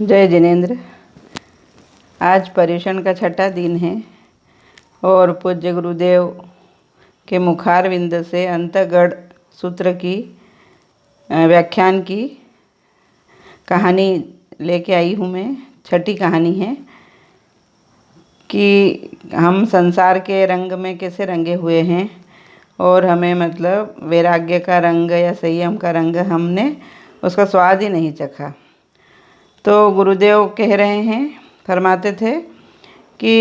जय जिनेंद्र। आज पर्युषण का छठा दिन है और पूज्य गुरुदेव के मुखारविंद से अंतःगढ़ सूत्र की व्याख्यान की कहानी लेके आई हूँ मैं। छठी कहानी है कि हम संसार के रंग में कैसे रंगे हुए हैं और हमें मतलब वैराग्य का रंग या संयम का रंग हमने उसका स्वाद ही नहीं चखा। तो गुरुदेव कह रहे हैं, फरमाते थे कि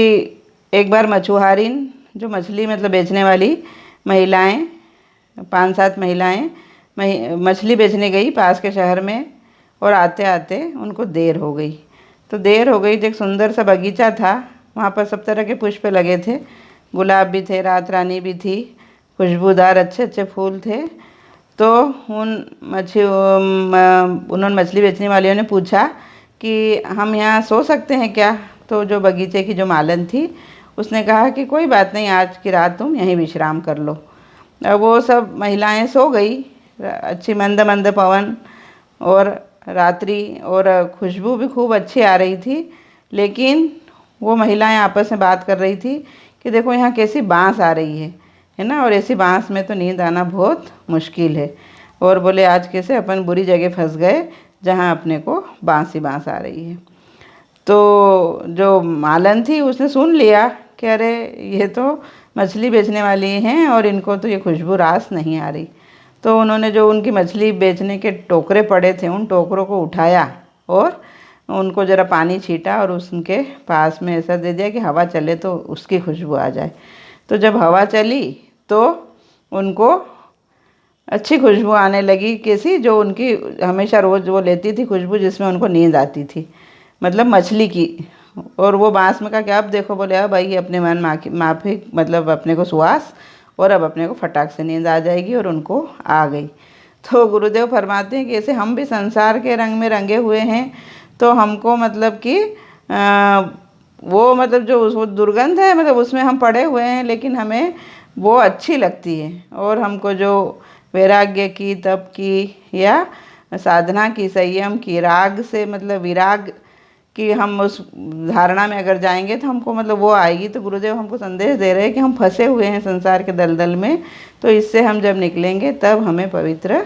एक बार मछुआरिन जो मछली मतलब बेचने वाली महिलाएं 5-7 महिलाएं मछली बेचने गई पास के शहर में और आते आते उनको देर हो गई। तो एक सुंदर सा बगीचा था, वहाँ पर सब तरह के पुष्प लगे थे, गुलाब भी थे, रात रानी भी थी, खुशबूदार अच्छे अच्छे फूल थे। तो उन्होंने मछली बेचने वालियों ने पूछा कि हम यहाँ सो सकते हैं क्या? तो जो बगीचे की जो मालन थी उसने कहा कि कोई बात नहीं, आज की रात तुम यहीं विश्राम कर लो। अब वो सब महिलाएं सो गई। अच्छी मंद मंद पवन और रात्रि और खुशबू भी खूब अच्छी आ रही थी, लेकिन वो महिलाएं आपस में बात कर रही थी कि देखो यहाँ कैसी बाँस आ रही है ना, और ऐसी बाँस में तो नींद आना बहुत मुश्किल है। और बोले आज कैसे अपन बुरी जगह फंस गए जहाँ अपने को बाँस ही बाँस आ रही है। तो जो मालन थी उसने सुन लिया कि अरे ये तो मछली बेचने वाली हैं और इनको तो ये खुशबू रास नहीं आ रही। तो उन्होंने जो उनकी मछली बेचने के टोकरे पड़े थे उन टोकरों को उठाया और उनको ज़रा पानी छीटा और उनके पास में ऐसा दे दिया कि हवा चले तो उसकी खुशबू आ जाए। तो जब हवा चली तो उनको अच्छी खुशबू आने लगी, कैसी जो उनकी हमेशा रोज़ वो लेती थी खुशबू, जिसमें उनको नींद आती थी, मतलब मछली की। और वो बाँस में कहा कि अब देखो, बोले अब भाई अपने मन माफिक मतलब अपने को सुहास, और अब अपने को फटाक से नींद आ जाएगी, और उनको आ गई। तो गुरुदेव फरमाते हैं कि ऐसे हम भी संसार के रंग में रंगे हुए हैं, तो हमको मतलब कि वो मतलब जो वो दुर्गंध है मतलब उसमें हम पड़े हुए हैं, लेकिन हमें वो अच्छी लगती है। और हमको जो वैराग्य की, तप की या साधना की, संयम की, राग से मतलब विराग कि हम उस धारणा में अगर जाएंगे तो हमको मतलब वो आएगी। तो गुरुदेव हमको संदेश दे रहे हैं कि हम फंसे हुए हैं संसार के दलदल में, तो इससे हम जब निकलेंगे तब हमें पवित्र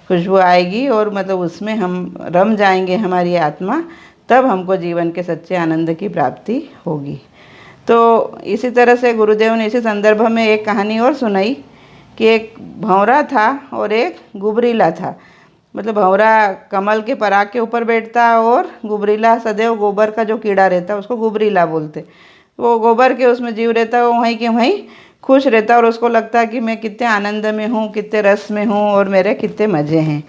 खुशबू आएगी और मतलब उसमें हम रम जाएंगे, हमारी आत्मा, तब हमको जीवन के सच्चे आनंद की प्राप्ति होगी। तो इसी तरह से गुरुदेव ने इसी संदर्भ में एक कहानी और सुनाई कि एक भंवरा था और एक गुबरीला था। मतलब भंवरा कमल के पराग के ऊपर बैठता और गुबरीला सदैव गोबर का जो कीड़ा रहता उसको गुबरीला बोलते। वो गोबर के उसमें जीव रहता, वो वहीं के वहीं खुश रहता और उसको लगता है कि मैं कितने आनंद में हूँ, कितने रस में हूँ और मेरे कितने मज़े हैं।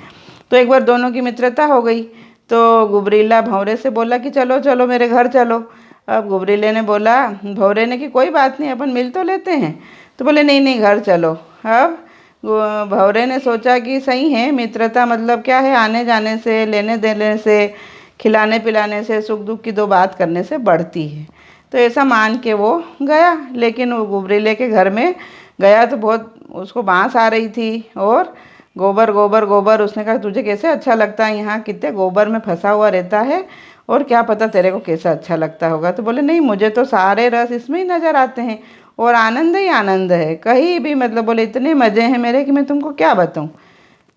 तो एक बार दोनों की मित्रता हो गई। तो गुबरीला भंवरे से बोला कि चलो चलो मेरे घर चलो। अब गुबरीले ने बोला, भंवरे ने कि कोई बात नहीं, अपन मिल तो लेते हैं। तो बोले नहीं नहीं, घर चलो। अब भंवरे ने सोचा कि सही है, मित्रता मतलब क्या है, आने जाने से, लेने देने से, खिलाने पिलाने से, सुख दुख की दो बात करने से बढ़ती है। तो ऐसा मान के वो गया। लेकिन वो गुबरीले के घर में गया तो बहुत उसको बाँस आ रही थी और गोबर गोबर गोबर। उसने कहा तुझे कैसे अच्छा लगता है, यहाँ कितने गोबर में फंसा हुआ रहता है और क्या पता तेरे को कैसा अच्छा लगता होगा। तो बोले नहीं, मुझे तो सारे रस इसमें ही नज़र आते हैं और आनंद ही आनंद है, कहीं भी मतलब बोले इतने मज़े हैं मेरे कि मैं तुमको क्या बताऊँ।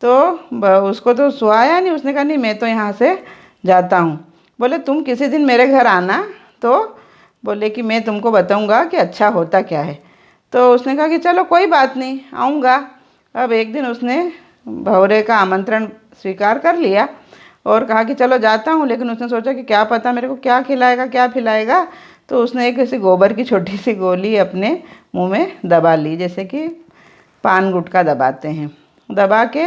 तो उसको तो सुहाया नहीं, उसने कहा नहीं मैं तो यहाँ से जाता हूँ। बोले तुम किसी दिन मेरे घर आना, तो बोले कि मैं तुमको बताऊँगा कि अच्छा होता क्या है। तो उसने कहा कि चलो कोई बात नहीं, आऊँगा। अब एक दिन उसने भंवरे का आमंत्रण स्वीकार कर लिया और कहा कि चलो जाता हूँ। लेकिन उसने सोचा कि क्या पता मेरे को क्या खिलाएगा क्या पिलाएगा। तो उसने एक ऐसी गोबर की छोटी सी गोली अपने मुंह में दबा ली, जैसे कि पान गुटखा दबाते हैं। दबा के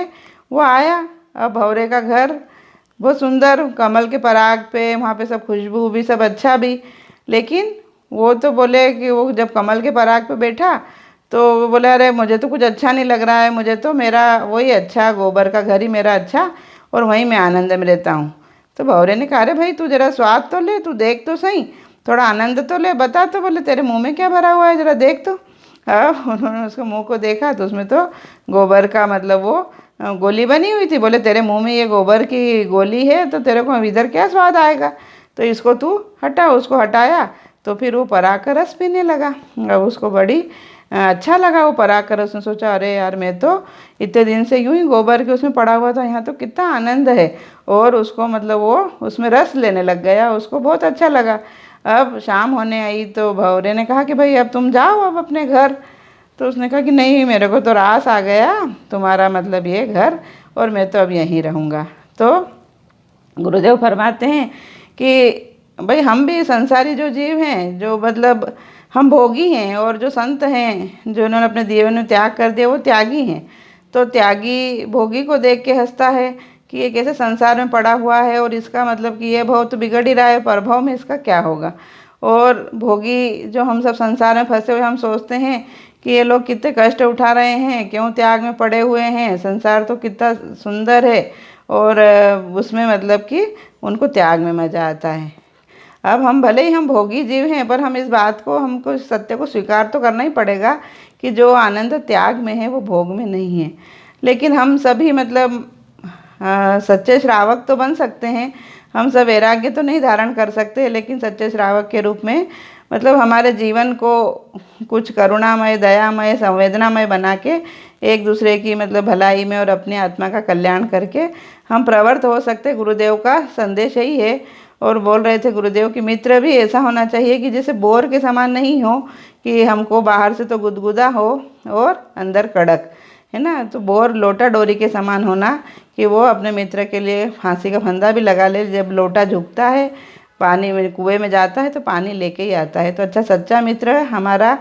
वो आया। अब भंवरे का घर बहुत सुंदर, कमल के पराग पे, वहाँ पे सब खुशबू भी, सब अच्छा भी। लेकिन वो तो बोले कि वो जब कमल के पराग पे बैठा तो वो बोले अरे मुझे तो कुछ अच्छा नहीं लग रहा है, मुझे तो मेरा वही अच्छा गोबर का घर ही मेरा अच्छा और वहीं मैं आनंद में रहता हूँ। तो भंवरे ने कहा अरे भाई तू ज़रा स्वाद तो ले, तू देख तो सही, थोड़ा आनंद तो ले, बता। तो बोले तेरे मुंह में क्या भरा हुआ है, ज़रा देख तो। अब उन्होंने उसको मुंह को देखा तो उसमें तो गोबर का मतलब वो गोली बनी हुई थी। बोले तेरे मुंह में ये गोबर की गोली है तो तेरे को इधर क्या स्वाद आएगा, तो इसको तू हटा। उसको हटाया तो फिर वो पराग का रस पीने लगा। अब उसको बड़ी अच्छा लगा वो पराग का रस। उसने सोचा अरे यार, मैं तो इतने दिन से यूं ही गोबर के उसमें पड़ा हुआ था, यहाँ तो कितना आनंद है। और उसको मतलब वो उसमें रस लेने लग गया, उसको बहुत अच्छा लगा। अब शाम होने आई तो भंवरे ने कहा कि भाई अब तुम जाओ अब अपने घर। तो उसने कहा कि नहीं, मेरे को तो रास आ गया तुम्हारा मतलब ये घर, और मैं तो अब यहीं रहूँगा। तो गुरुदेव फरमाते हैं कि भाई हम भी संसारी जो जीव हैं, जो मतलब हम भोगी हैं, और जो संत हैं जो उन्होंने अपने जीवन में त्याग कर दिया वो त्यागी हैं। तो त्यागी भोगी को देख के हंसता है कि ये कैसे संसार में पड़ा हुआ है, और इसका मतलब कि ये भव तो बिगड़ ही रहा है, परभव में इसका क्या होगा। और भोगी जो हम सब संसार में फंसे हुए, हम सोचते हैं कि ये लोग कितने कष्ट उठा रहे हैं, क्यों त्याग में पड़े हुए हैं, संसार तो कितना सुंदर है, और उसमें मतलब कि उनको त्याग में मज़ा आता है। अब हम भले ही हम भोगी जीव हैं, पर हम इस बात को, हमको इस सत्य को स्वीकार तो करना ही पड़ेगा कि जो आनंद त्याग में है वो भोग में नहीं है। लेकिन हम सभी मतलब सच्चे श्रावक तो बन सकते हैं। हम सब वैराग्य तो नहीं धारण कर सकते, लेकिन सच्चे श्रावक के रूप में मतलब हमारे जीवन को कुछ करुणामय, दयामय, संवेदनामय बना के एक दूसरे की मतलब भलाई में और अपनी आत्मा का कल्याण करके हम प्रवृत्त हो सकते। गुरुदेव का संदेश यही है। और बोल रहे थे गुरुदेव कि मित्र भी ऐसा होना चाहिए कि जैसे बोर के समान नहीं हो, कि हमको बाहर से तो गुदगुदा हो और अंदर कड़क, है ना। तो बोर लोटा डोरी के समान होना, कि वो अपने मित्र के लिए फांसी का फंदा भी लगा ले। जब लोटा झुकता है, पानी में कुएं में जाता है तो पानी लेके ही आता है। तो अच्छा सच्चा मित्र हमारा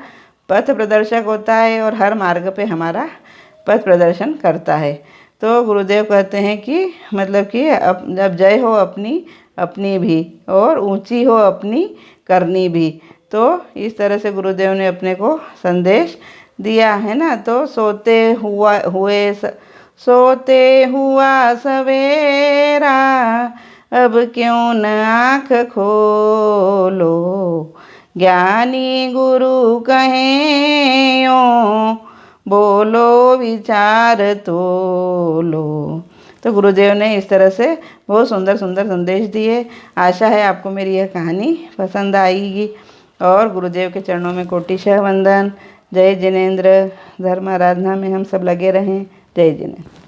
पथ प्रदर्शक होता है, और हर मार्ग पे हमारा पथ प्रदर्शन करता है। तो गुरुदेव कहते हैं कि मतलब कि अब जय हो अपनी अपनी भी, और ऊंची हो अपनी करनी भी। तो इस तरह से गुरुदेव ने अपने को संदेश दिया है ना। तो सोते हुआ सवेरा, अब क्यों न आँख खोलो, ज्ञानी गुरु कहें यूं, बोलो विचार तोलो। तो गुरुदेव ने इस तरह से बहुत सुंदर सुंदर संदेश दिए। आशा है आपको मेरी यह कहानी पसंद आएगी, और गुरुदेव के चरणों में कोटिशः वंदन। जय जिनेंद्र। धर्म आराधना में हम सब लगे रहें। जय जिनेंद्र।